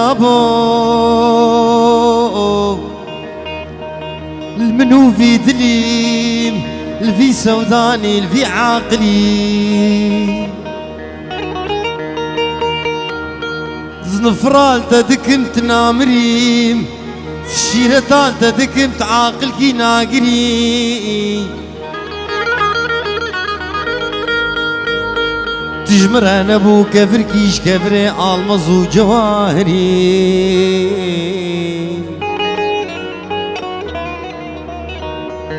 خرابو المنو في دليم الفي سوداني الفي عاقلي زنفرال تدكمت نامريم الشيرتال تدكمت عاقل كي ناقري تجمر انا بو كفر كيش كفري المزو جواهري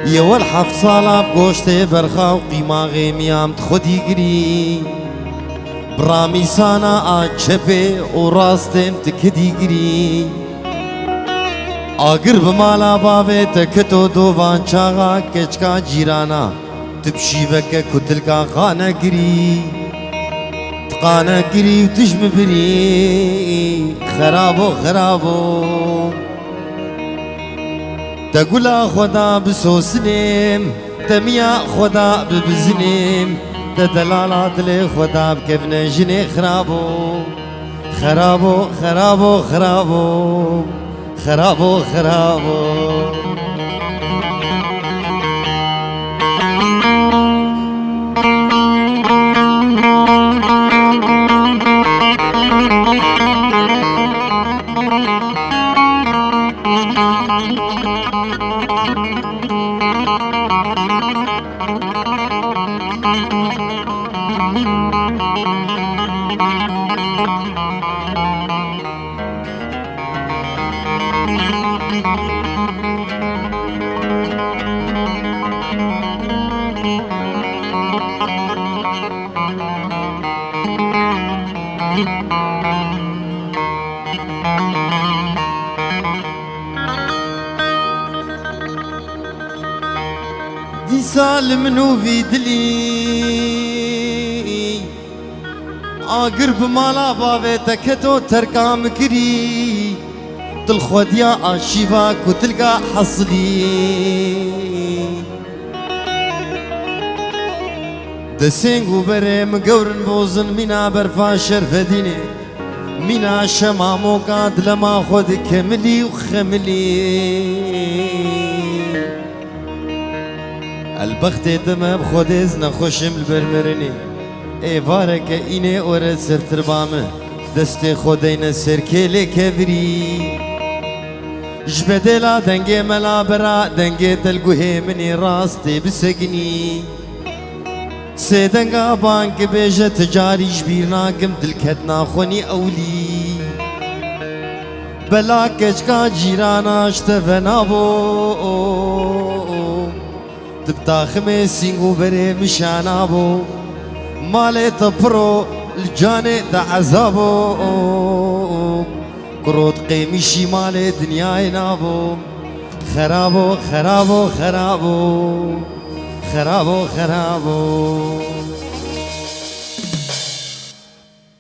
يا والحف صالة بقوشتي برخا وقيماغي ميام تخدي قري برامي سانا آجبي وراستم تكدي قري آگر بمالا باوه تکتو دووان چاغا کچکا جیرانا تبشیوکه کتلکا خانه گری تقانه گری و تجم بری خرابو خرابو تقولا خدا بسوسنم تمیا خدا ببزنم تدلالات لی خدا بکفن جنی خرابو خرابو خرابو خرابو خرابو خرابو دي سال منو في دلي آقرب مالا باوه تكتو تركام كري تلخوديا آشيفا كتلقا حصلي دسنگو بره مقورن بوزن منا برفا شرفديني منا شمامو قاد لما خود كملي وخملي البخت دم بخود از نخوشم البرمرني ای بارك اینه اور سر تربامه دست خودین سر کلی کبری جبدلا دنگه ملا برا دنگه دلگوه منی راستی بسگنی سيدنگا بانك بيجة تجاري جبيرنا قم دلكت ناخوني أولي بلا كجكا جيرانا اشتفنا بو تبتا خميسين وبري مشانا بو مالي تبرو الجاني تعذابو كروت قيمشي مالي دنياي نابو خرابو خرابو خرابو خرابو خرابو